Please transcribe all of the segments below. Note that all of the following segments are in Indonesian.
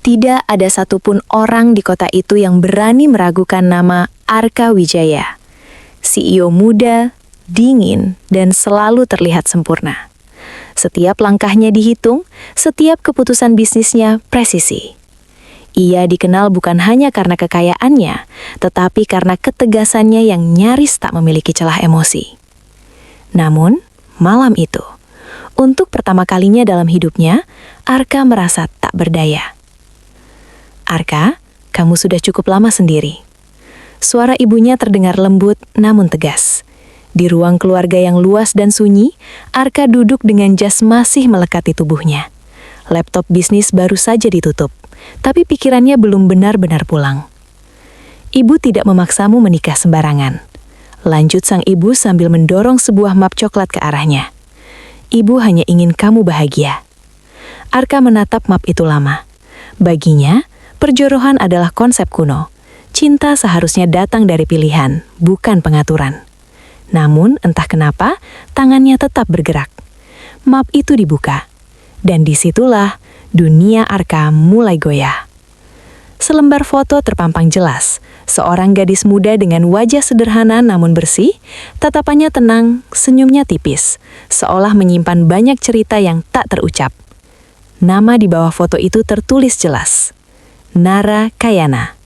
Tidak ada satupun orang di kota itu yang berani meragukan nama Arka Wijaya. CEO muda, dingin, dan selalu terlihat sempurna. Setiap langkahnya dihitung, setiap keputusan bisnisnya presisi. Ia dikenal bukan hanya karena kekayaannya, tetapi karena ketegasannya yang nyaris tak memiliki celah emosi. Namun, malam itu, untuk pertama kalinya dalam hidupnya, Arka merasa tak berdaya. "Arka, kamu sudah cukup lama sendiri." Suara ibunya terdengar lembut namun tegas. Di ruang keluarga yang luas dan sunyi, Arka duduk dengan jas masih melekati tubuhnya. Laptop bisnis baru saja ditutup, tapi pikirannya belum benar-benar pulang. "Ibu tidak memaksamu menikah sembarangan," lanjut sang ibu sambil mendorong sebuah map coklat ke arahnya. "Ibu hanya ingin kamu bahagia." Arka menatap map itu lama. Baginya, perjodohan adalah konsep kuno. Cinta seharusnya datang dari pilihan, bukan pengaturan. Namun, entah kenapa, tangannya tetap bergerak. Map itu dibuka. Dan disitulah dunia Arka mulai goyah. Selembar foto terpampang jelas. Seorang gadis muda dengan wajah sederhana namun bersih, tatapannya tenang, senyumnya tipis, seolah menyimpan banyak cerita yang tak terucap. Nama di bawah foto itu tertulis jelas. Nara Kayana.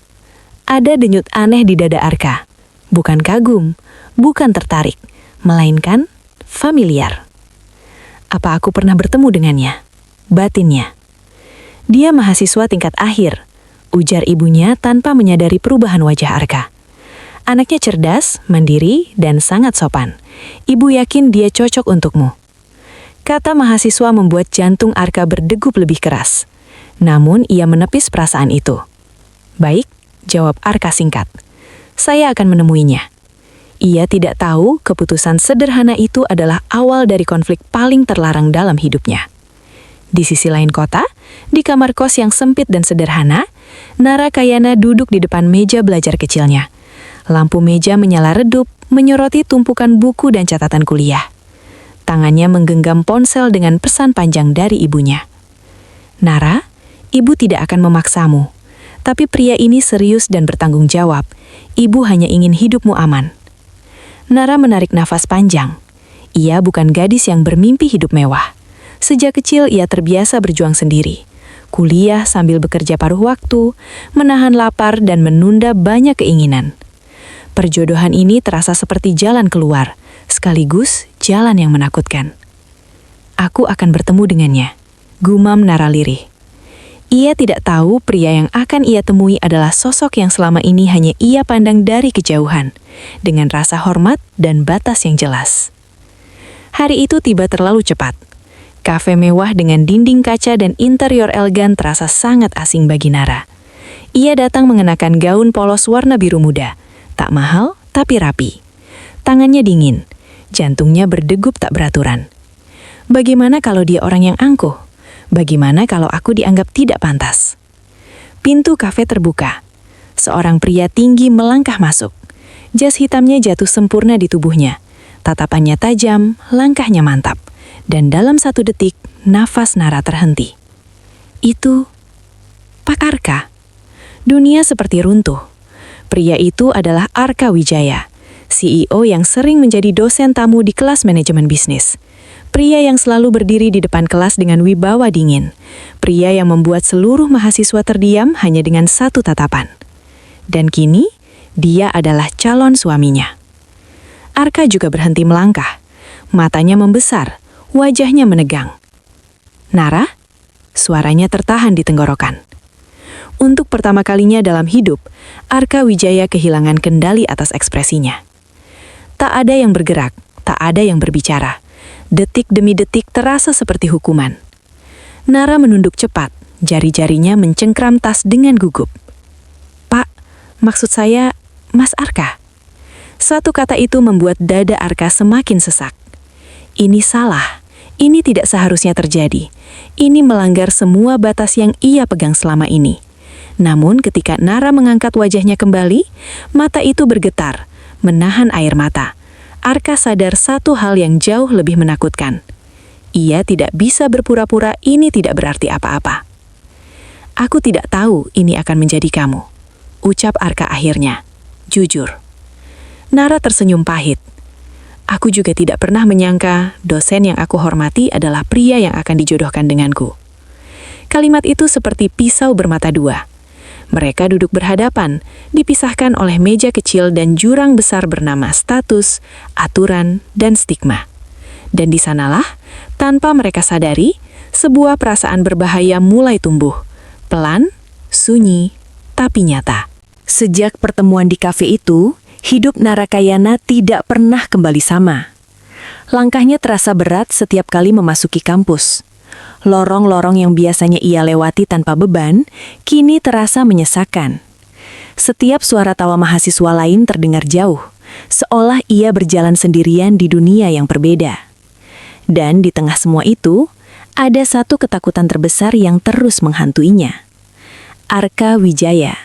Ada denyut aneh di dada Arka. Bukan kagum, bukan tertarik, melainkan familiar. Apa aku pernah bertemu dengannya? Batinnya. "Dia mahasiswa tingkat akhir," ujar ibunya tanpa menyadari perubahan wajah Arka. "Anaknya cerdas, mandiri, dan sangat sopan. Ibu yakin dia cocok untukmu." Kata mahasiswa membuat jantung Arka berdegup lebih keras. Namun ia menepis perasaan itu. "Baik," jawab Arka singkat. "Saya akan menemuinya." Ia tidak tahu keputusan sederhana itu adalah awal dari konflik paling terlarang dalam hidupnya. Di sisi lain kota, di kamar kos yang sempit dan sederhana, Nara Kayana duduk di depan meja belajar kecilnya. Lampu meja menyala redup, menyoroti tumpukan buku dan catatan kuliah. Tangannya menggenggam ponsel dengan pesan panjang dari ibunya. "Nara, ibu tidak akan memaksamu. Tapi pria ini serius dan bertanggung jawab. Ibu hanya ingin hidupmu aman." Nara menarik nafas panjang. Ia bukan gadis yang bermimpi hidup mewah. Sejak kecil ia terbiasa berjuang sendiri. Kuliah sambil bekerja paruh waktu, menahan lapar dan menunda banyak keinginan. Perjodohan ini terasa seperti jalan keluar, sekaligus jalan yang menakutkan. "Aku akan bertemu dengannya," gumam Nara lirih. Ia tidak tahu pria yang akan ia temui adalah sosok yang selama ini hanya ia pandang dari kejauhan, dengan rasa hormat dan batas yang jelas. Hari itu tiba terlalu cepat. Kafe mewah dengan dinding kaca dan interior elegan terasa sangat asing bagi Nara. Ia datang mengenakan gaun polos warna biru muda, tak mahal tapi rapi. Tangannya dingin, jantungnya berdegup tak beraturan. Bagaimana kalau dia orang yang angkuh? Bagaimana kalau aku dianggap tidak pantas? Pintu kafe terbuka. Seorang pria tinggi melangkah masuk. Jas hitamnya jatuh sempurna di tubuhnya. Tatapannya tajam, langkahnya mantap. Dan dalam 1 detik, nafas Nara terhenti. Itu Pak Arka. Dunia seperti runtuh. Pria itu adalah Arka Wijaya, CEO yang sering menjadi dosen tamu di kelas manajemen bisnis. Pria yang selalu berdiri di depan kelas dengan wibawa dingin. Pria yang membuat seluruh mahasiswa terdiam hanya dengan 1 tatapan. Dan kini, dia adalah calon suaminya. Arka juga berhenti melangkah. Matanya membesar, wajahnya menegang. "Nara?" Suaranya tertahan di tenggorokan. Untuk pertama kalinya dalam hidup, Arka Wijaya kehilangan kendali atas ekspresinya. Tak ada yang bergerak, tak ada yang berbicara. Detik demi detik terasa seperti hukuman. Nara menunduk cepat, jari-jarinya mencengkram tas dengan gugup. "Pak, maksud saya, Mas Arka." Satu kata itu membuat dada Arka semakin sesak. Ini salah, ini tidak seharusnya terjadi. Ini melanggar semua batas yang ia pegang selama ini. Namun ketika Nara mengangkat wajahnya kembali, mata itu bergetar, menahan air mata. Arka sadar satu hal yang jauh lebih menakutkan. Ia tidak bisa berpura-pura ini tidak berarti apa-apa. Aku tidak tahu ini akan menjadi kamu, ucap Arka akhirnya. Jujur. Nara tersenyum pahit. Aku juga tidak pernah menyangka dosen yang aku hormati adalah pria yang akan dijodohkan denganku. Kalimat itu seperti pisau bermata dua. Mereka duduk berhadapan, dipisahkan oleh meja kecil dan jurang besar bernama status, aturan, dan stigma. Dan di sanalah, tanpa mereka sadari, sebuah perasaan berbahaya mulai tumbuh. Pelan, sunyi, tapi nyata. Sejak pertemuan di kafe itu, hidup Narakayana tidak pernah kembali sama. Langkahnya terasa berat setiap kali memasuki kampus. Lorong-lorong yang biasanya ia lewati tanpa beban, kini terasa menyesakan. Setiap suara tawa mahasiswa lain terdengar jauh, seolah ia berjalan sendirian di dunia yang berbeda. Dan di tengah semua itu, ada satu ketakutan terbesar yang terus menghantuinya. Arka Wijaya.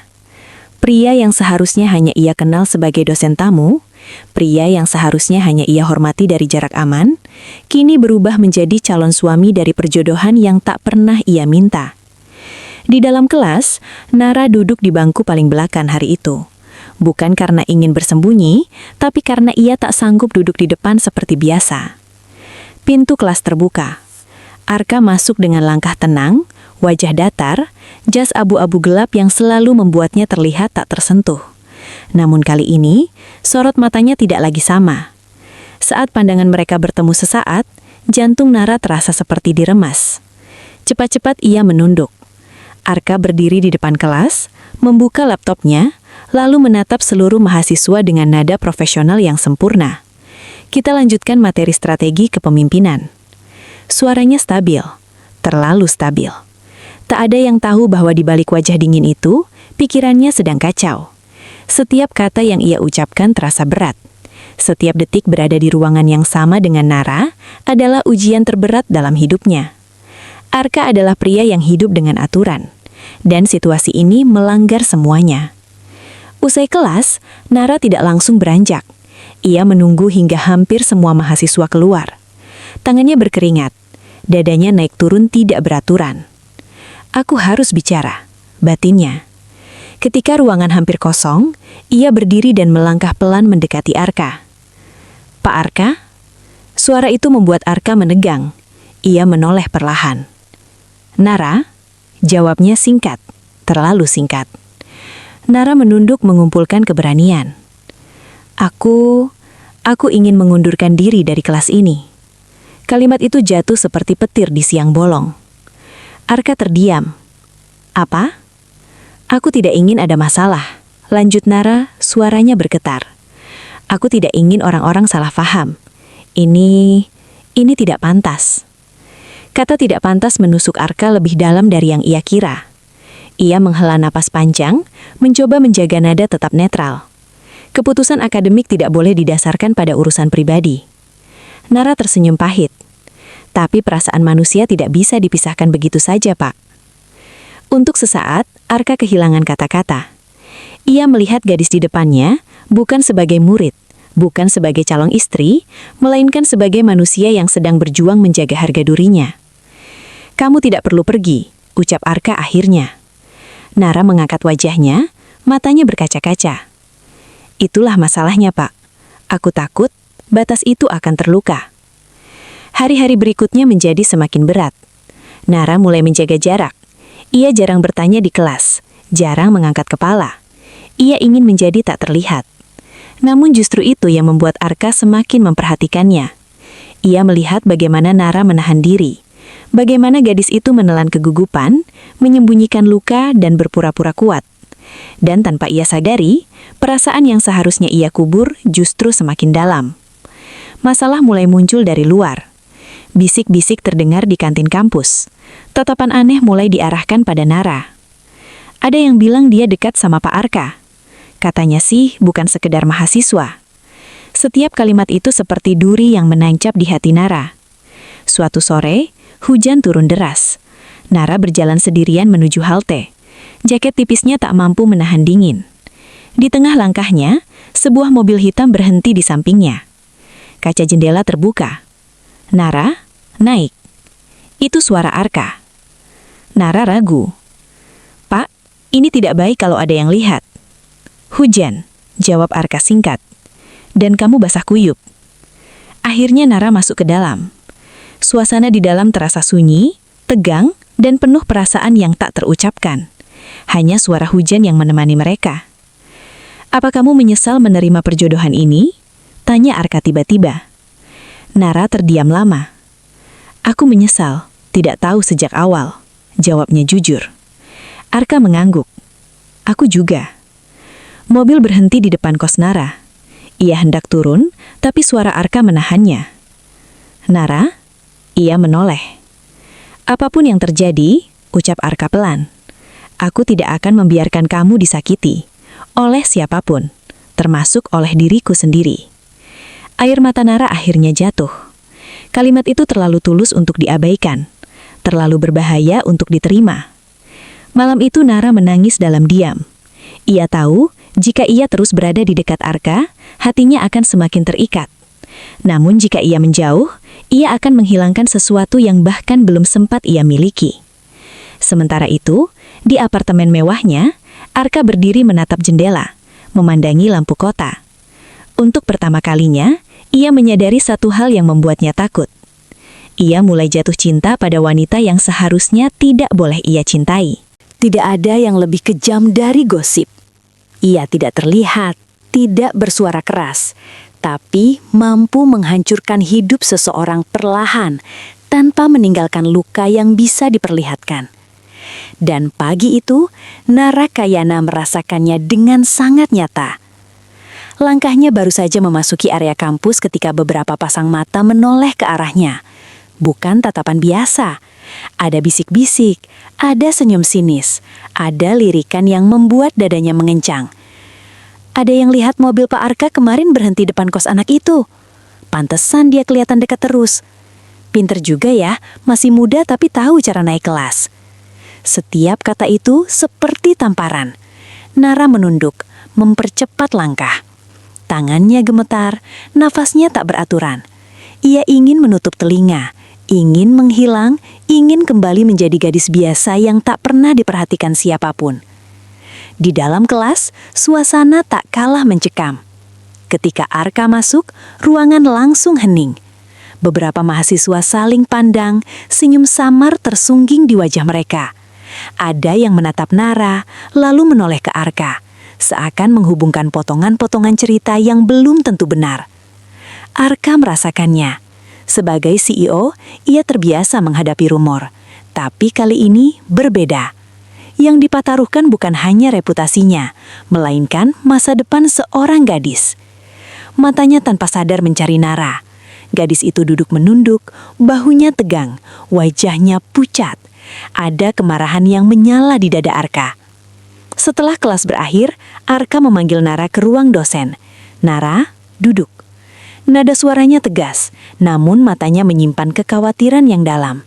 Pria yang seharusnya hanya ia kenal sebagai dosen tamu, pria yang seharusnya hanya ia hormati dari jarak aman, kini berubah menjadi calon suami dari perjodohan yang tak pernah ia minta. Di dalam kelas, Nara duduk di bangku paling belakang hari itu. Bukan karena ingin bersembunyi, tapi karena ia tak sanggup duduk di depan seperti biasa. Pintu kelas terbuka. Arka masuk dengan langkah tenang, wajah datar, jas abu-abu gelap yang selalu membuatnya terlihat tak tersentuh. Namun kali ini, sorot matanya tidak lagi sama. Saat pandangan mereka bertemu sesaat, jantung Nara terasa seperti diremas. Cepat-cepat ia menunduk. Arka berdiri di depan kelas, membuka laptopnya, lalu menatap seluruh mahasiswa dengan nada profesional yang sempurna. Kita lanjutkan materi strategi kepemimpinan. Suaranya stabil, terlalu stabil. Tak ada yang tahu bahwa di balik wajah dingin itu, pikirannya sedang kacau. Setiap kata yang ia ucapkan terasa berat. Setiap detik berada di ruangan yang sama dengan Nara adalah ujian terberat dalam hidupnya. Arka adalah pria yang hidup dengan aturan, dan situasi ini melanggar semuanya. Usai kelas, Nara tidak langsung beranjak. Ia menunggu hingga hampir semua mahasiswa keluar. Tangannya berkeringat, dadanya naik turun tidak beraturan. Aku harus bicara, batinnya. Ketika ruangan hampir kosong, ia berdiri dan melangkah pelan mendekati Arka. Pak Arka? Suara itu membuat Arka menegang. Ia menoleh perlahan. Nara? Jawabnya singkat, terlalu singkat. Nara menunduk mengumpulkan keberanian. Aku ingin mengundurkan diri dari kelas ini. Kalimat itu jatuh seperti petir di siang bolong. Arka terdiam. Apa? Aku tidak ingin ada masalah. Lanjut Nara, suaranya bergetar. Aku tidak ingin orang-orang salah paham. Ini tidak pantas. Kata tidak pantas menusuk Arka lebih dalam dari yang ia kira. Ia menghela napas panjang, mencoba menjaga nada tetap netral. Keputusan akademik tidak boleh didasarkan pada urusan pribadi. Nara tersenyum pahit. Tapi perasaan manusia tidak bisa dipisahkan begitu saja, Pak. Untuk sesaat, Arka kehilangan kata-kata. Ia melihat gadis di depannya, bukan sebagai murid, bukan sebagai calon istri, melainkan sebagai manusia yang sedang berjuang menjaga harga dirinya. Kamu tidak perlu pergi, ucap Arka akhirnya. Nara mengangkat wajahnya, matanya berkaca-kaca. Itulah masalahnya, Pak. Aku takut batas itu akan terluka. Hari-hari berikutnya menjadi semakin berat. Nara mulai menjaga jarak. Ia jarang bertanya di kelas, jarang mengangkat kepala. Ia ingin menjadi tak terlihat. Namun justru itu yang membuat Arka semakin memperhatikannya. Ia melihat bagaimana Nara menahan diri, bagaimana gadis itu menelan kegugupan, menyembunyikan luka dan berpura-pura kuat. Dan tanpa ia sadari, perasaan yang seharusnya ia kubur justru semakin dalam. Masalah mulai muncul dari luar. Bisik-bisik terdengar di kantin kampus. Tatapan aneh mulai diarahkan pada Nara. Ada yang bilang dia dekat sama Pak Arka. Katanya sih bukan sekedar mahasiswa. Setiap kalimat itu seperti duri yang menancap di hati Nara. Suatu sore, hujan turun deras. Nara berjalan sendirian menuju halte. Jaket tipisnya tak mampu menahan dingin. Di tengah langkahnya, sebuah mobil hitam berhenti di sampingnya. Kaca jendela terbuka. Nara, naik. Itu suara Arka. Nara ragu. Ini tidak baik kalau ada yang lihat. Hujan, jawab Arka singkat. Dan kamu basah kuyup. Akhirnya Nara masuk ke dalam. Suasana di dalam terasa sunyi, tegang, dan penuh perasaan yang tak terucapkan. Hanya suara hujan yang menemani mereka. Apa kamu menyesal menerima perjodohan ini? Tanya Arka tiba-tiba. Nara terdiam lama. Aku menyesal, tidak tahu sejak awal. Jawabnya jujur. Arka mengangguk. Aku juga. Mobil berhenti di depan kos Nara. Ia hendak turun, tapi suara Arka menahannya. Nara? Ia menoleh. Apapun yang terjadi, ucap Arka pelan. Aku tidak akan membiarkan kamu disakiti. Oleh siapapun, termasuk oleh diriku sendiri. Air mata Nara akhirnya jatuh. Kalimat itu terlalu tulus untuk diabaikan. Terlalu berbahaya untuk diterima. Malam itu Nara menangis dalam diam. Ia tahu, jika ia terus berada di dekat Arka, hatinya akan semakin terikat. Namun jika ia menjauh, ia akan menghilangkan sesuatu yang bahkan belum sempat ia miliki. Sementara itu, di apartemen mewahnya, Arka berdiri menatap jendela, memandangi lampu kota. Untuk pertama kalinya, ia menyadari satu hal yang membuatnya takut. Ia mulai jatuh cinta pada wanita yang seharusnya tidak boleh ia cintai. Tidak ada yang lebih kejam dari gosip. Ia tidak terlihat, tidak bersuara keras, tapi mampu menghancurkan hidup seseorang perlahan tanpa meninggalkan luka yang bisa diperlihatkan. Dan pagi itu, Narakayana merasakannya dengan sangat nyata. Langkahnya baru saja memasuki area kampus ketika beberapa pasang mata menoleh ke arahnya. Bukan tatapan biasa. Ada bisik-bisik, ada senyum sinis, ada lirikan yang membuat dadanya mengencang. Ada yang lihat mobil Pak Arka kemarin berhenti depan kos anak itu. Pantesan dia kelihatan dekat terus. Pinter juga ya, masih muda tapi tahu cara naik kelas. Setiap kata itu seperti tamparan. Nara menunduk, mempercepat langkah. Tangannya gemetar, nafasnya tak beraturan. Ia ingin menutup telinga, ingin menghilang, ingin kembali menjadi gadis biasa yang tak pernah diperhatikan siapapun. Di dalam kelas, suasana tak kalah mencekam. Ketika Arka masuk, ruangan langsung hening. Beberapa mahasiswa saling pandang, senyum samar tersungging di wajah mereka. Ada yang menatap Nara, lalu menoleh ke Arka, seakan menghubungkan potongan-potongan cerita yang belum tentu benar. Arka merasakannya. Sebagai CEO, ia terbiasa menghadapi rumor. Tapi kali ini berbeda. Yang dipataruhkan bukan hanya reputasinya, melainkan masa depan seorang gadis. Matanya tanpa sadar mencari Nara. Gadis itu duduk menunduk, bahunya tegang, wajahnya pucat. Ada kemarahan yang menyala di dada Arka. Setelah kelas berakhir, Arka memanggil Nara ke ruang dosen. Nara, duduk. Nada suaranya tegas, namun matanya menyimpan kekhawatiran yang dalam.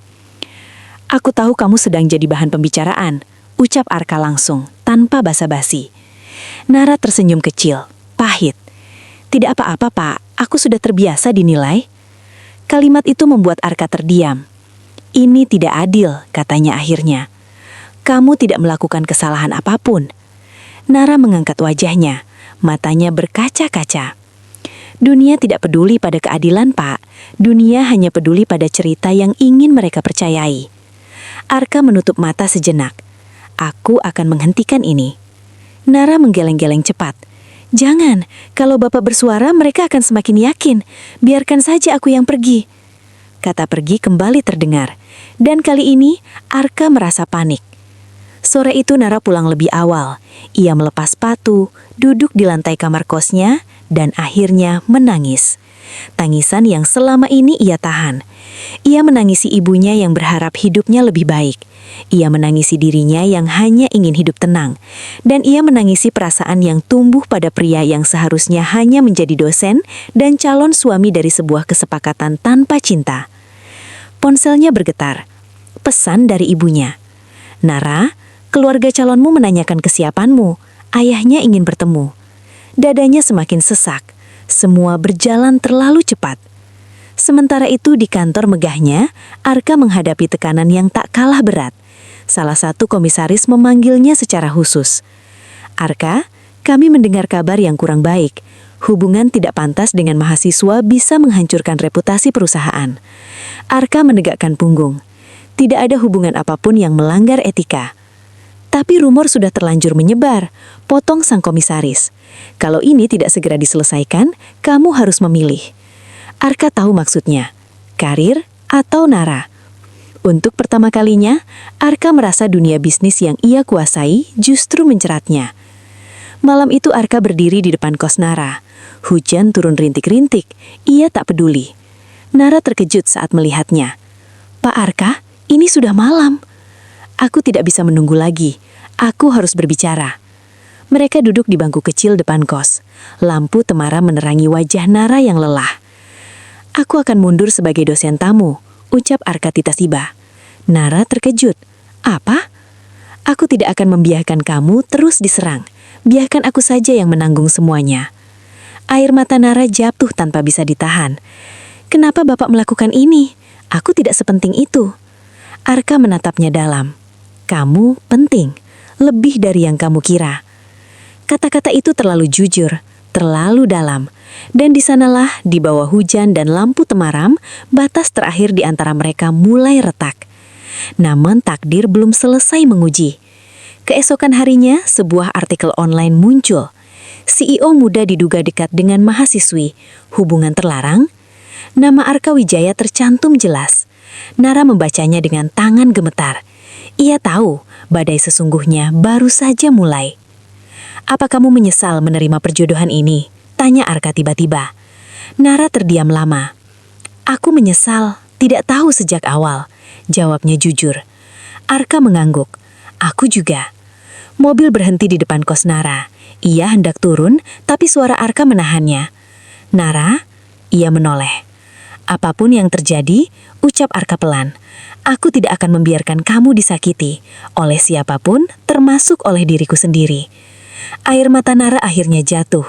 Aku tahu kamu sedang jadi bahan pembicaraan, ucap Arka langsung, tanpa basa-basi. Nara tersenyum kecil, pahit. Tidak apa-apa, Pak, aku sudah terbiasa dinilai. Kalimat itu membuat Arka terdiam. Ini tidak adil, katanya akhirnya. Kamu tidak melakukan kesalahan apapun. Nara mengangkat wajahnya, matanya berkaca-kaca. Dunia tidak peduli pada keadilan, Pak. Dunia hanya peduli pada cerita yang ingin mereka percayai. Arka menutup mata sejenak. Aku akan menghentikan ini. Nara menggeleng-geleng cepat. Jangan, kalau Bapak bersuara mereka akan semakin yakin. Biarkan saja aku yang pergi. Kata pergi kembali terdengar. Dan kali ini Arka merasa panik. Sore itu Nara pulang lebih awal. Ia melepas sepatu, duduk di lantai kamar kosnya, dan akhirnya menangis. Tangisan yang selama ini ia tahan. Ia menangisi ibunya yang berharap hidupnya lebih baik. Ia menangisi dirinya yang hanya ingin hidup tenang. Dan ia menangisi perasaan yang tumbuh pada pria yang seharusnya hanya menjadi dosen dan calon suami dari sebuah kesepakatan tanpa cinta. Ponselnya bergetar. Pesan dari ibunya. Nara, keluarga calonmu menanyakan kesiapanmu. Ayahnya ingin bertemu. Dadanya semakin sesak. Semua berjalan terlalu cepat. Sementara itu di kantor megahnya, Arka menghadapi tekanan yang tak kalah berat. salah satu komisaris memanggilnya secara khusus. "Arka, kami mendengar kabar yang kurang baik. Hubungan tidak pantas dengan mahasiswa bisa menghancurkan reputasi perusahaan." Arka menegakkan punggung. Tidak ada hubungan apapun yang melanggar etika. "Tapi rumor sudah terlanjur menyebar," potong sang komisaris. "Kalau ini tidak segera diselesaikan, kamu harus memilih." Arka tahu maksudnya, karir atau Nara. Untuk pertama kalinya, Arka merasa dunia bisnis yang ia kuasai justru menceratnya. Malam itu Arka berdiri di depan kos Nara. Hujan turun rintik-rintik, ia tak peduli. Nara terkejut saat melihatnya. "Pak Arka, ini sudah malam." "Aku tidak bisa menunggu lagi, aku harus berbicara." Mereka duduk di bangku kecil depan kos. Lampu temara menerangi wajah Nara yang lelah. "Aku akan mundur sebagai dosen tamu," ucap Arka tiba-tiba. Nara terkejut. "Apa?" "Aku tidak akan membiarkan kamu terus diserang. Biarkan aku saja yang menanggung semuanya." Air mata Nara jatuh tanpa bisa ditahan. "Kenapa Bapak melakukan ini? Aku tidak sepenting itu." Arka menatapnya dalam. "Kamu penting, lebih dari yang kamu kira." Kata-kata itu terlalu jujur, terlalu dalam. Dan di sanalah, di bawah hujan dan lampu temaram, batas terakhir di antara mereka mulai retak. Namun takdir belum selesai menguji. Keesokan harinya, sebuah artikel online muncul. CEO muda diduga dekat dengan mahasiswi. Hubungan terlarang? Nama Arka Wijaya tercantum jelas. Nara membacanya dengan tangan gemetar. Ia tahu badai sesungguhnya baru saja mulai. "Apa kamu menyesal menerima perjodohan ini?" tanya Arka tiba-tiba. Nara terdiam lama. "Aku menyesal, tidak tahu sejak awal," jawabnya jujur. Arka mengangguk. "Aku juga." Mobil berhenti di depan kos Nara. Ia hendak turun, tapi suara Arka menahannya. "Nara?" Ia menoleh. "Apapun yang terjadi," ucap Arka pelan, "aku tidak akan membiarkan kamu disakiti oleh siapapun, termasuk oleh diriku sendiri." Air mata Nara akhirnya jatuh.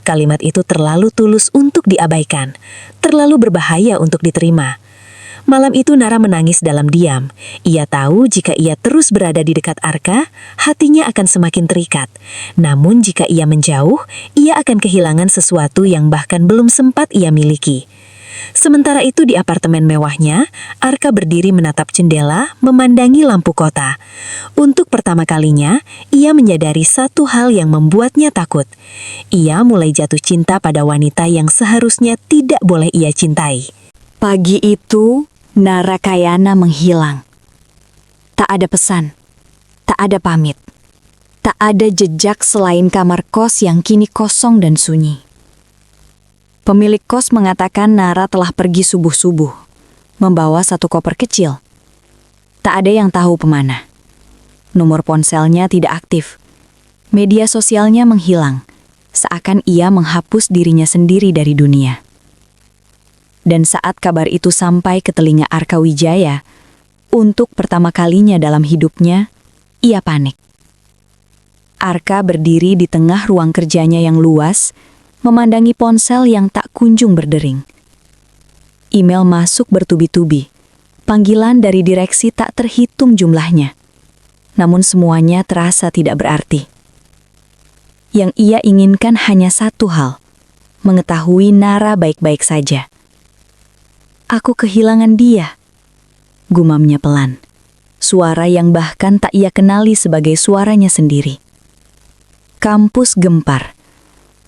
Kalimat itu terlalu tulus untuk diabaikan, terlalu berbahaya untuk diterima. Malam itu Nara menangis dalam diam. Ia tahu jika ia terus berada di dekat Arka, hatinya akan semakin terikat. Namun jika ia menjauh, ia akan kehilangan sesuatu yang bahkan belum sempat ia miliki. Sementara itu di apartemen mewahnya, Arka berdiri menatap jendela, memandangi lampu kota. Untuk pertama kalinya, ia menyadari satu hal yang membuatnya takut. Ia mulai jatuh cinta pada wanita yang seharusnya tidak boleh ia cintai. Pagi itu, Narakayana menghilang. Tak ada pesan, tak ada pamit, tak ada jejak selain kamar kos yang kini kosong dan sunyi. Pemilik kos mengatakan Nara telah pergi subuh-subuh, membawa satu koper kecil. Tak ada yang tahu kemana. Nomor ponselnya tidak aktif. Media sosialnya menghilang, seakan ia menghapus dirinya sendiri dari dunia. Dan saat kabar itu sampai ke telinga Arka Wijaya, untuk pertama kalinya dalam hidupnya, ia panik. Arka berdiri di tengah ruang kerjanya yang luas, memandangi ponsel yang tak kunjung berdering. Email masuk bertubi-tubi, panggilan dari direksi tak terhitung jumlahnya. Namun semuanya terasa tidak berarti. Yang ia inginkan hanya satu hal, mengetahui Nara baik-baik saja. "Aku kehilangan dia," gumamnya pelan. Suara yang bahkan tak ia kenali sebagai suaranya sendiri. Kampus gempar.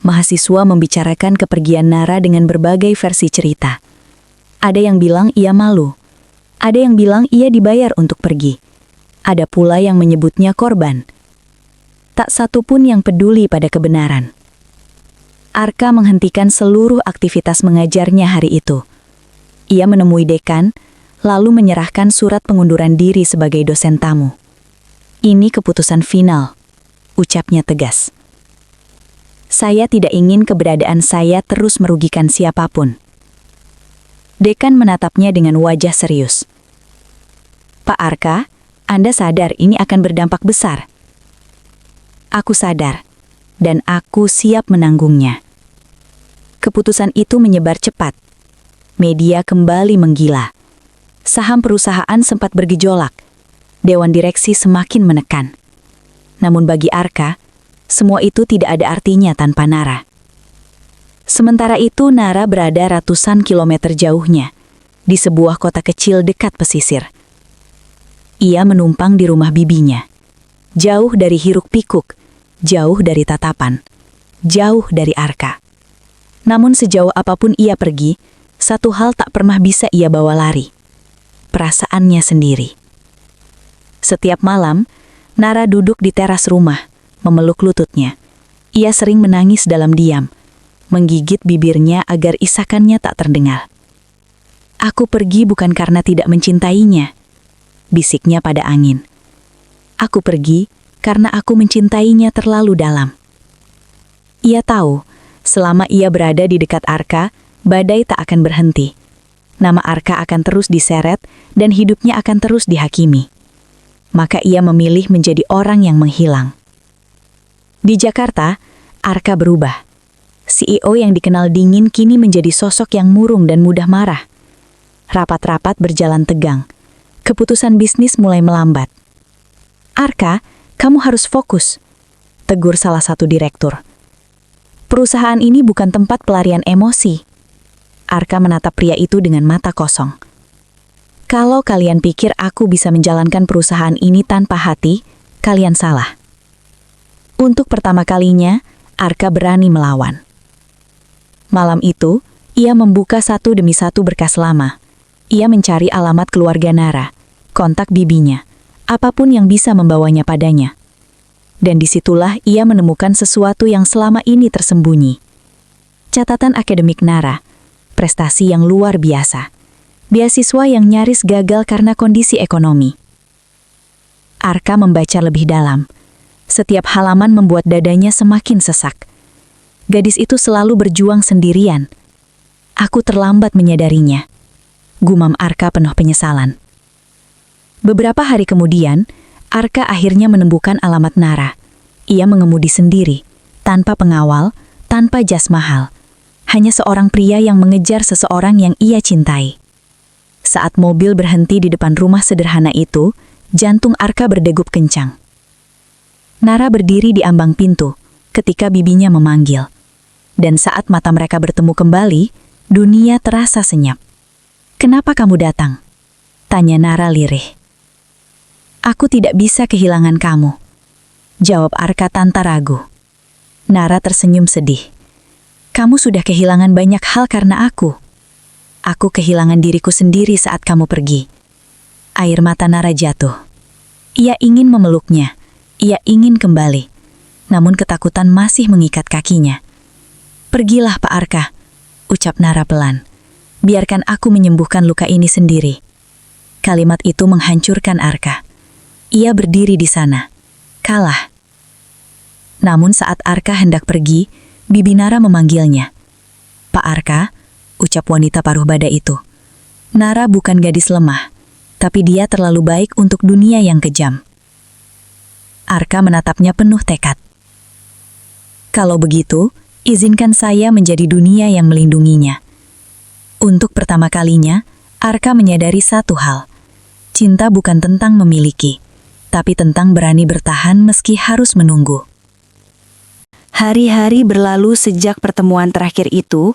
Mahasiswa membicarakan kepergian Nara dengan berbagai versi cerita. Ada yang bilang ia malu. Ada yang bilang ia dibayar untuk pergi. Ada pula yang menyebutnya korban. Tak satu pun yang peduli pada kebenaran. Arka menghentikan seluruh aktivitas mengajarnya hari itu. Ia menemui dekan, lalu menyerahkan surat pengunduran diri sebagai dosen tamu. "Ini keputusan final," ucapnya tegas. "Saya tidak ingin keberadaan saya terus merugikan siapapun." Dekan menatapnya dengan wajah serius. "Pak Arka, Anda sadar ini akan berdampak besar." "Aku sadar, dan aku siap menanggungnya." Keputusan itu menyebar cepat. Media kembali menggila. Saham perusahaan sempat bergejolak. Dewan direksi semakin menekan. Namun bagi Arka, semua itu tidak ada artinya tanpa Nara. Sementara itu Nara berada ratusan kilometer jauhnya, di sebuah kota kecil dekat pesisir. Ia menumpang di rumah bibinya, jauh dari hiruk-pikuk, jauh dari tatapan, jauh dari Arka. Namun sejauh apapun ia pergi, satu hal tak pernah bisa ia bawa lari. Perasaannya sendiri. Setiap malam, Nara duduk di teras rumah, memeluk lututnya. Ia sering menangis dalam diam, menggigit bibirnya agar isakannya tak terdengar. "Aku pergi bukan karena tidak mencintainya," bisiknya pada angin. "Aku pergi karena aku mencintainya terlalu dalam." Ia tahu, selama ia berada di dekat Arka, badai tak akan berhenti. Nama Arka akan terus diseret dan hidupnya akan terus dihakimi. Maka ia memilih menjadi orang yang menghilang. Di Jakarta, Arka berubah. CEO yang dikenal dingin kini menjadi sosok yang murung dan mudah marah. Rapat-rapat berjalan tegang. Keputusan bisnis mulai melambat. "Arka, kamu harus fokus," tegur salah satu direktur. "Perusahaan ini bukan tempat pelarian emosi." Arka menatap pria itu dengan mata kosong. "Kalau kalian pikir aku bisa menjalankan perusahaan ini tanpa hati, kalian salah." Untuk pertama kalinya, Arka berani melawan. Malam itu, ia membuka satu demi satu berkas lama. Ia mencari alamat keluarga Nara, kontak bibinya, apapun yang bisa membawanya padanya. Dan disitulah ia menemukan sesuatu yang selama ini tersembunyi. Catatan akademik Nara, prestasi yang luar biasa, beasiswa yang nyaris gagal karena kondisi ekonomi. Arka membaca lebih dalam. Setiap halaman membuat dadanya semakin sesak. Gadis itu selalu berjuang sendirian. "Aku terlambat menyadarinya," gumam Arka penuh penyesalan. Beberapa hari kemudian, Arka akhirnya menemukan alamat Nara. Ia mengemudi sendiri, tanpa pengawal, tanpa jas mahal. Hanya seorang pria yang mengejar seseorang yang ia cintai. Saat mobil berhenti di depan rumah sederhana itu, jantung Arka berdegup kencang. Nara berdiri di ambang pintu ketika bibinya memanggil. Dan saat mata mereka bertemu kembali, dunia terasa senyap. "Kenapa kamu datang?" tanya Nara lirih. "Aku tidak bisa kehilangan kamu," jawab Arka tanpa ragu. Nara tersenyum sedih. "Kamu sudah kehilangan banyak hal karena aku. Aku kehilangan diriku sendiri saat kamu pergi." Air mata Nara jatuh. Ia ingin memeluknya. Ia ingin kembali, namun ketakutan masih mengikat kakinya. "Pergilah Pak Arka," ucap Nara pelan. "Biarkan aku menyembuhkan luka ini sendiri." Kalimat itu menghancurkan Arka. Ia berdiri di sana, kalah. Namun saat Arka hendak pergi, bibi Nara memanggilnya. "Pak Arka," ucap wanita paruh bada itu. "Nara bukan gadis lemah, tapi dia terlalu baik untuk dunia yang kejam." Arka menatapnya penuh tekad. "Kalau begitu, izinkan saya menjadi dunia yang melindunginya." Untuk pertama kalinya, Arka menyadari satu hal. Cinta bukan tentang memiliki, tapi tentang berani bertahan meski harus menunggu. Hari-hari berlalu sejak pertemuan terakhir itu,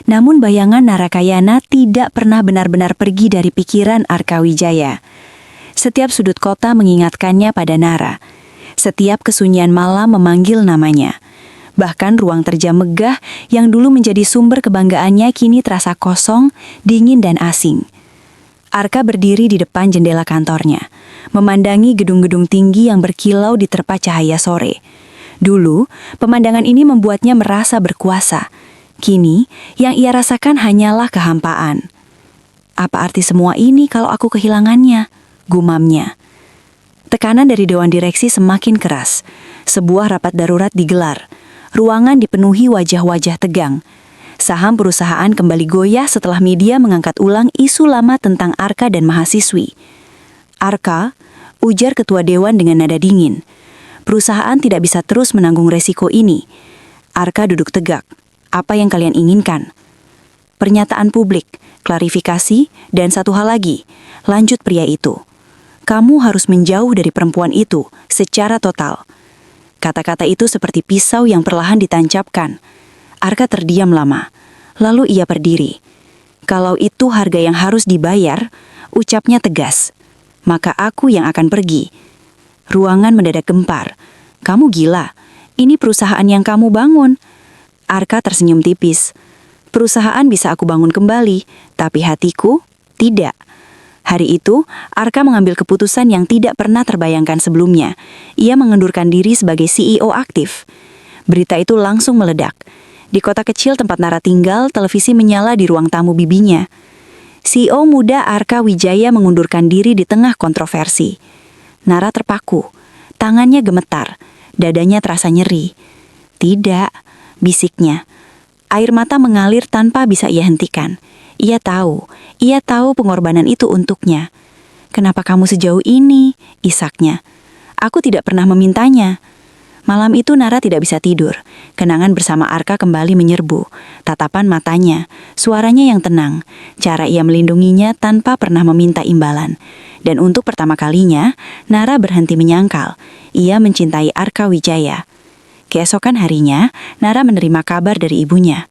namun bayangan Narakayana tidak pernah benar-benar pergi dari pikiran Arka Wijaya. Setiap sudut kota mengingatkannya pada Nara. Setiap kesunyian malam memanggil namanya. Bahkan ruang terjam megah yang dulu menjadi sumber kebanggaannya kini terasa kosong, dingin dan asing. Arka berdiri di depan jendela kantornya, memandangi gedung-gedung tinggi yang berkilau diterpa cahaya sore. Dulu, pemandangan ini membuatnya merasa berkuasa. Kini, yang ia rasakan hanyalah kehampaan. "Apa arti semua ini kalau aku kehilangannya?" gumamnya. Tekanan dari Dewan Direksi semakin keras. Sebuah rapat darurat digelar. Ruangan dipenuhi wajah-wajah tegang. Saham perusahaan kembali goyah setelah media mengangkat ulang isu lama tentang Arka dan mahasiswi. "Arka," ujar ketua dewan dengan nada dingin, "perusahaan tidak bisa terus menanggung resiko ini." Arka duduk tegak. "Apa yang kalian inginkan?" "Pernyataan publik, klarifikasi, dan satu hal lagi," lanjut pria itu. Kamu harus menjauh dari perempuan itu secara total. Kata-kata itu seperti pisau yang perlahan ditancapkan. Arka terdiam lama, lalu ia berdiri. Kalau itu harga yang harus dibayar, ucapnya tegas. Maka aku yang akan pergi. Ruangan mendadak gempar. Kamu gila, ini perusahaan yang kamu bangun. Arka tersenyum tipis. Perusahaan bisa aku bangun kembali, tapi hatiku tidak. Hari itu, Arka mengambil keputusan yang tidak pernah terbayangkan sebelumnya. Ia mengundurkan diri sebagai CEO aktif. Berita itu langsung meledak. Di kota kecil tempat Nara tinggal, televisi menyala di ruang tamu bibinya. CEO muda Arka Wijaya mengundurkan diri di tengah kontroversi. Nara terpaku. Tangannya gemetar. Dadanya terasa nyeri. Tidak, bisiknya. Air mata mengalir tanpa bisa ia hentikan. Ia tahu pengorbanan itu untuknya. Kenapa kamu sejauh ini? Isaknya. Aku tidak pernah memintanya. Malam itu Nara tidak bisa tidur. Kenangan bersama Arka kembali menyerbu. Tatapan matanya, suaranya yang tenang, cara ia melindunginya tanpa pernah meminta imbalan. Dan untuk pertama kalinya, Nara berhenti menyangkal. Ia mencintai Arka Wijaya. Keesokan harinya, Nara menerima kabar dari ibunya.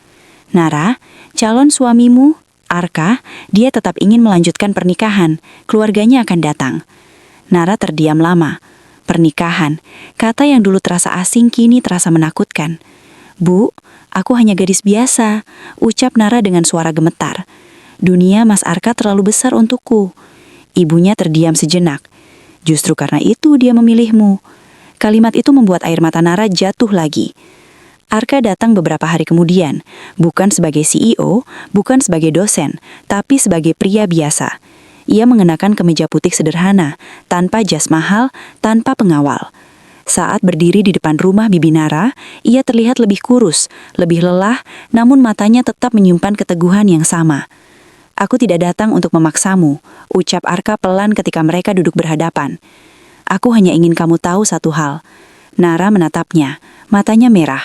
Nara, calon suamimu, Arka, dia tetap ingin melanjutkan pernikahan. Keluarganya akan datang. Nara terdiam lama. Pernikahan, kata yang dulu terasa asing kini terasa menakutkan. Bu, aku hanya gadis biasa, ucap Nara dengan suara gemetar. Dunia Mas Arka terlalu besar untukku. Ibunya terdiam sejenak. Justru karena itu dia memilihmu. Kalimat itu membuat air mata Nara jatuh lagi. Arka datang beberapa hari kemudian, bukan sebagai CEO, bukan sebagai dosen, tapi sebagai pria biasa. Ia mengenakan kemeja putih sederhana, tanpa jas mahal, tanpa pengawal. Saat berdiri di depan rumah Bibi Nara, ia terlihat lebih kurus, lebih lelah, namun matanya tetap menyimpan keteguhan yang sama. Aku tidak datang untuk memaksamu, ucap Arka pelan ketika mereka duduk berhadapan. Aku hanya ingin kamu tahu satu hal. Nara menatapnya, matanya merah.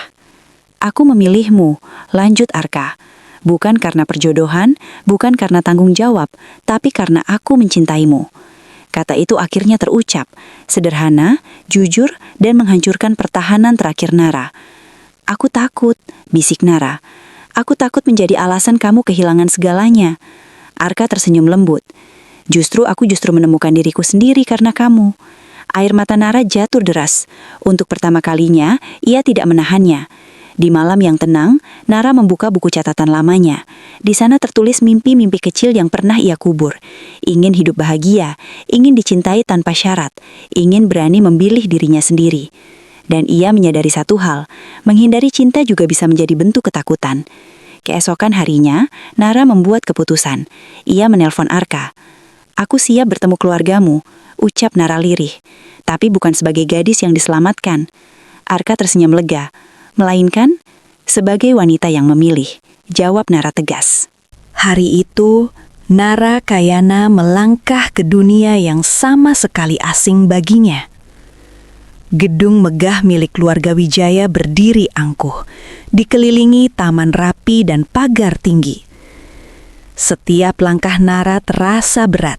Aku memilihmu, lanjut Arka. Bukan karena perjodohan, bukan karena tanggung jawab, tapi karena aku mencintaimu. Kata itu akhirnya terucap, sederhana, jujur, dan menghancurkan pertahanan terakhir Nara. Aku takut, bisik Nara. Aku takut menjadi alasan kamu kehilangan segalanya. Arka tersenyum lembut. Aku justru menemukan diriku sendiri karena kamu. Air mata Nara jatuh deras. Untuk pertama kalinya, ia tidak menahannya. Di malam yang tenang, Nara membuka buku catatan lamanya. Di sana tertulis mimpi-mimpi kecil yang pernah ia kubur. Ingin hidup bahagia, ingin dicintai tanpa syarat, ingin berani memilih dirinya sendiri. Dan ia menyadari satu hal, menghindari cinta juga bisa menjadi bentuk ketakutan. Keesokan harinya, Nara membuat keputusan. Ia menelpon Arka. Aku siap bertemu keluargamu, ucap Nara lirih. Tapi bukan sebagai gadis yang diselamatkan. Arka tersenyum lega. Melainkan sebagai wanita yang memilih, jawab Nara tegas. Hari itu, Nara Kayana melangkah ke dunia yang sama sekali asing baginya. Gedung megah milik keluarga Wijaya berdiri angkuh, dikelilingi taman rapi dan pagar tinggi. Setiap langkah Nara terasa berat,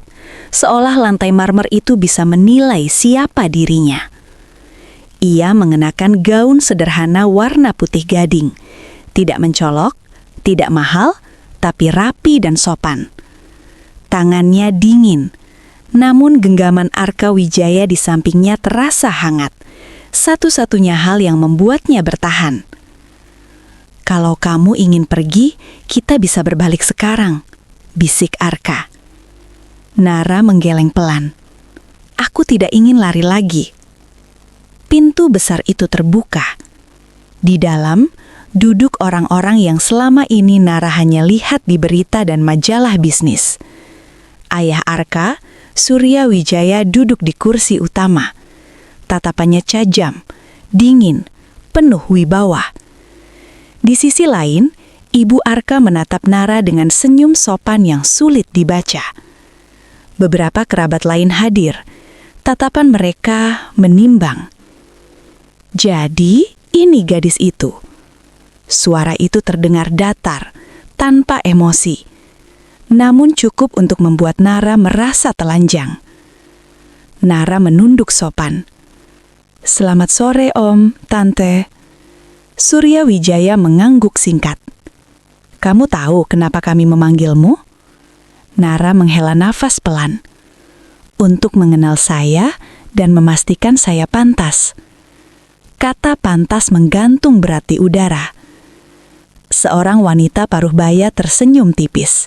seolah lantai marmer itu bisa menilai siapa dirinya. Ia mengenakan gaun sederhana warna putih gading. Tidak mencolok, tidak mahal, tapi rapi dan sopan. Tangannya dingin, namun genggaman Arka Wijaya di sampingnya terasa hangat. Satu-satunya hal yang membuatnya bertahan. Kalau kamu ingin pergi, kita bisa berbalik sekarang, bisik Arka. Nara menggeleng pelan. Aku tidak ingin lari lagi. Pintu besar itu terbuka. Di dalam, duduk orang-orang yang selama ini Nara hanya lihat di berita dan majalah bisnis. Ayah Arka, Surya Wijaya duduk di kursi utama. Tatapannya tajam, dingin, penuh wibawa. Di sisi lain, Ibu Arka menatap Nara dengan senyum sopan yang sulit dibaca. Beberapa kerabat lain hadir. Tatapan mereka menimbang. Jadi, ini gadis itu. Suara itu terdengar datar, tanpa emosi. Namun cukup untuk membuat Nara merasa telanjang. Nara menunduk sopan. "Selamat sore, Om, Tante." Surya Wijaya mengangguk singkat. "Kamu tahu kenapa kami memanggilmu?" Nara menghela nafas pelan. "Untuk mengenal saya dan memastikan saya pantas." Kata pantas menggantung berat di udara. Seorang wanita paruh baya tersenyum tipis.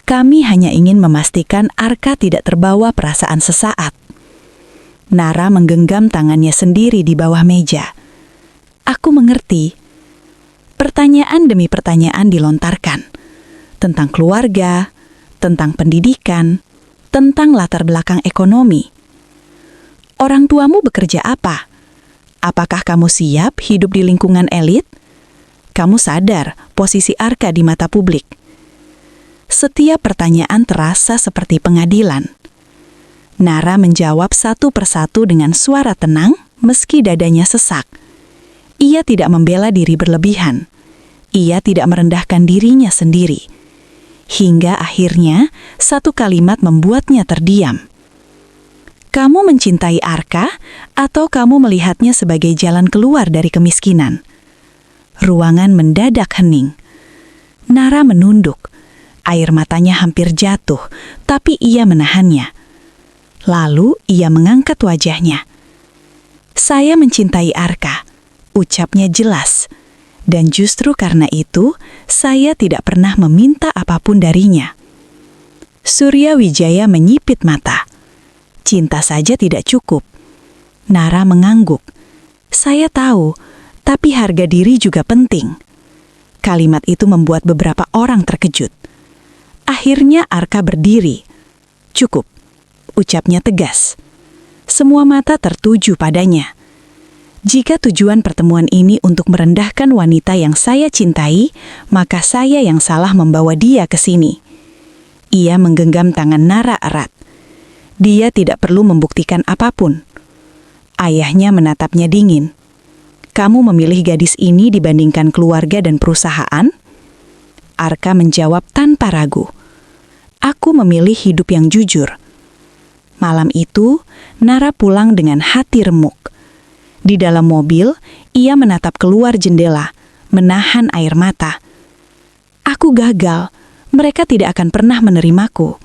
"Kami hanya ingin memastikan Arka tidak terbawa perasaan sesaat." Nara menggenggam tangannya sendiri di bawah meja. "Aku mengerti." Pertanyaan demi pertanyaan dilontarkan. Tentang keluarga, tentang pendidikan, tentang latar belakang ekonomi. "Orang tuamu bekerja apa? Apakah kamu siap hidup di lingkungan elit? Kamu sadar posisi Arka di mata publik?" Setiap pertanyaan terasa seperti pengadilan. Nara menjawab satu persatu dengan suara tenang meski dadanya sesak. Ia tidak membela diri berlebihan. Ia tidak merendahkan dirinya sendiri. Hingga akhirnya satu kalimat membuatnya terdiam. "Kamu mencintai Arka atau kamu melihatnya sebagai jalan keluar dari kemiskinan?" Ruangan mendadak hening. Nara menunduk. Air matanya hampir jatuh, tapi ia menahannya. Lalu ia mengangkat wajahnya. "Saya mencintai Arka," ucapnya jelas. "Dan justru karena itu, saya tidak pernah meminta apapun darinya." Surya Wijaya menyipit mata. Cinta saja tidak cukup. Nara mengangguk. "Saya tahu, tapi harga diri juga penting." Kalimat itu membuat beberapa orang terkejut. Akhirnya Arka berdiri. "Cukup," ucapnya tegas. Semua mata tertuju padanya. "Jika tujuan pertemuan ini untuk merendahkan wanita yang saya cintai, maka saya yang salah membawa dia ke sini." Ia menggenggam tangan Nara erat. Dia tidak perlu membuktikan apapun. Ayahnya menatapnya dingin. "Kamu memilih gadis ini dibandingkan keluarga dan perusahaan?" Arka menjawab tanpa ragu. "Aku memilih hidup yang jujur." Malam itu, Nara pulang dengan hati remuk. Di dalam mobil, ia menatap keluar jendela, menahan air mata. "Aku gagal. Mereka tidak akan pernah menerimaku."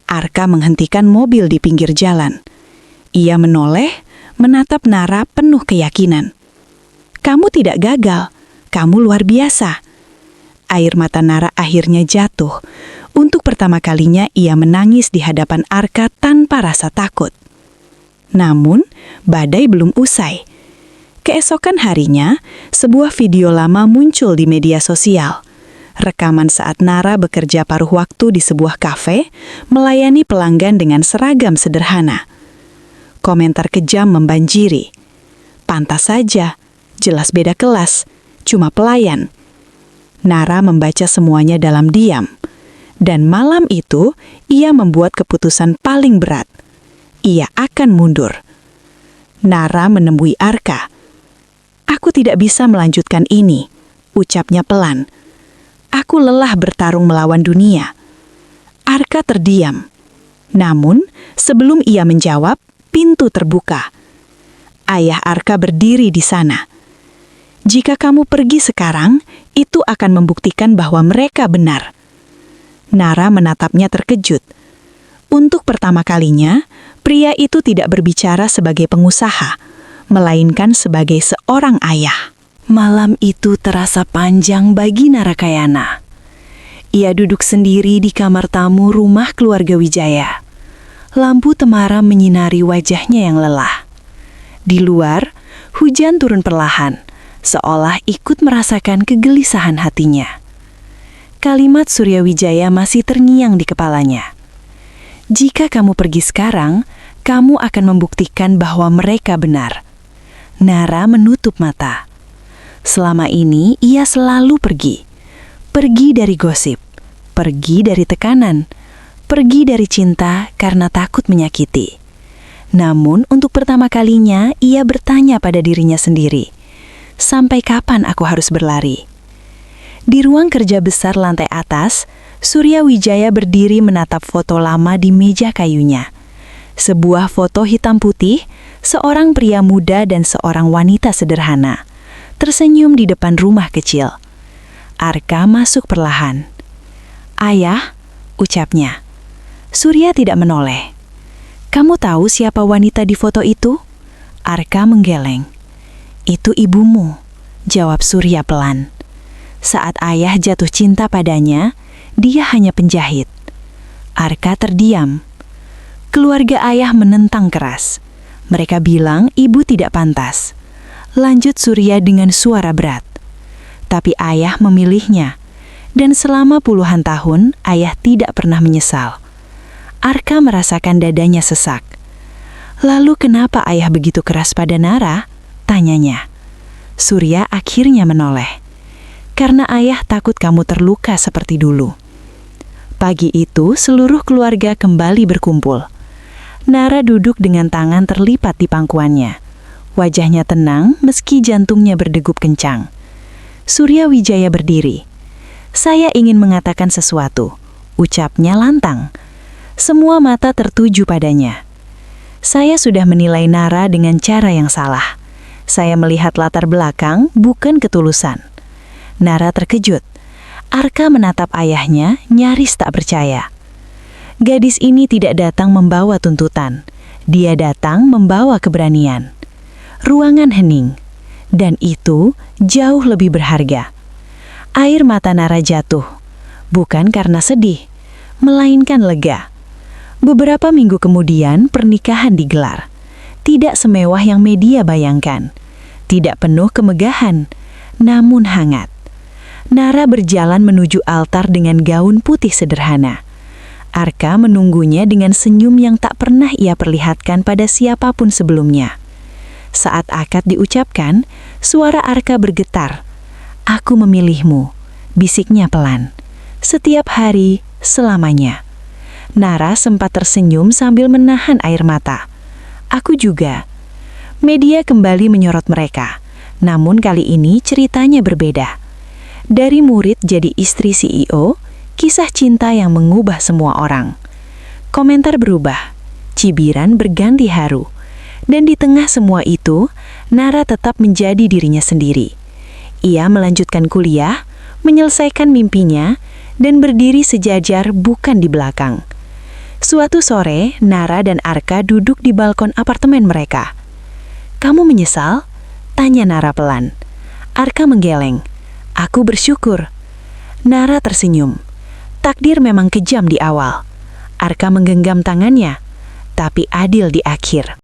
Arka menghentikan mobil di pinggir jalan. Ia menoleh, menatap Nara penuh keyakinan. "Kamu tidak gagal. Kamu luar biasa." Air mata Nara akhirnya jatuh. Untuk pertama kalinya ia menangis di hadapan Arka tanpa rasa takut. Namun, badai belum usai. Keesokan harinya, sebuah video lama muncul di media sosial. Rekaman saat Nara bekerja paruh waktu di sebuah kafe, melayani pelanggan dengan seragam sederhana. Komentar kejam membanjiri. "Pantas saja, jelas beda kelas, cuma pelayan." Nara membaca semuanya dalam diam. Dan malam itu, ia membuat keputusan paling berat. Ia akan mundur. Nara menemui Arka. "Aku tidak bisa melanjutkan ini," ucapnya pelan. "Aku lelah bertarung melawan dunia." Arka terdiam. Namun, sebelum ia menjawab, pintu terbuka. Ayah Arka berdiri di sana. "Jika kamu pergi sekarang, itu akan membuktikan bahwa mereka benar." Nara menatapnya terkejut. Untuk pertama kalinya, pria itu tidak berbicara sebagai pengusaha, melainkan sebagai seorang ayah. Malam itu terasa panjang bagi Narakayana. Ia duduk sendiri di kamar tamu rumah keluarga Wijaya. Lampu temaram menyinari wajahnya yang lelah. Di luar, hujan turun perlahan, seolah ikut merasakan kegelisahan hatinya. Kalimat Surya Wijaya masih terngiang di kepalanya. "Jika kamu pergi sekarang, kamu akan membuktikan bahwa mereka benar." Nara menutup mata. Selama ini ia selalu pergi. Pergi dari gosip, pergi dari tekanan, pergi dari cinta karena takut menyakiti. Namun untuk pertama kalinya ia bertanya pada dirinya sendiri, "Sampai kapan aku harus berlari?" Di ruang kerja besar lantai atas, Surya Wijaya berdiri menatap foto lama di meja kayunya. Sebuah foto hitam putih, seorang pria muda dan seorang wanita sederhana tersenyum di depan rumah kecil. Arka masuk perlahan. "Ayah," ucapnya. Surya tidak menoleh. "Kamu tahu siapa wanita di foto itu?" Arka menggeleng. "Itu ibumu," jawab Surya pelan. "Saat ayah jatuh cinta padanya, dia hanya penjahit." Arka terdiam. Keluarga ayah menentang keras. Mereka bilang ibu tidak pantas. Lanjut Surya dengan suara berat. Tapi ayah memilihnya, dan selama puluhan tahun ayah tidak pernah menyesal. Arka merasakan dadanya sesak. "Lalu kenapa ayah begitu keras pada Nara?" tanyanya. Surya akhirnya menoleh. "Karena ayah takut kamu terluka seperti dulu." Pagi itu seluruh keluarga kembali berkumpul. Nara duduk dengan tangan terlipat di pangkuannya. Wajahnya tenang meski jantungnya berdegup kencang. Surya Wijaya berdiri. "Saya ingin mengatakan sesuatu," ucapnya lantang. Semua mata tertuju padanya. "Saya sudah menilai Nara dengan cara yang salah. Saya melihat latar belakang, bukan ketulusan." Nara terkejut. Arka menatap ayahnya, nyaris tak percaya. Gadis ini tidak datang membawa tuntutan. Dia datang membawa keberanian. Ruangan hening, dan itu jauh lebih berharga. Air mata Nara jatuh, bukan karena sedih, melainkan lega. Beberapa minggu kemudian pernikahan digelar. Tidak semewah yang media bayangkan. Tidak penuh kemegahan, namun hangat. Nara berjalan menuju altar dengan gaun putih sederhana. Arka menunggunya dengan senyum yang tak pernah ia perlihatkan pada siapapun sebelumnya. Saat akad diucapkan, suara Arka bergetar. "Aku memilihmu," bisiknya pelan. "Setiap hari, selamanya." Nara sempat tersenyum sambil menahan air mata. "Aku juga." Media kembali menyorot mereka, namun kali ini ceritanya berbeda. Dari murid jadi istri CEO, kisah cinta yang mengubah semua orang. Komentar berubah, cibiran berganti haru. Dan di tengah semua itu, Nara tetap menjadi dirinya sendiri. Ia melanjutkan kuliah, menyelesaikan mimpinya, dan berdiri sejajar bukan di belakang. Suatu sore, Nara dan Arka duduk di balkon apartemen mereka. "Kamu menyesal?" tanya Nara pelan. Arka menggeleng. "Aku bersyukur." Nara tersenyum. Takdir memang kejam di awal. Arka menggenggam tangannya, tapi adil di akhir.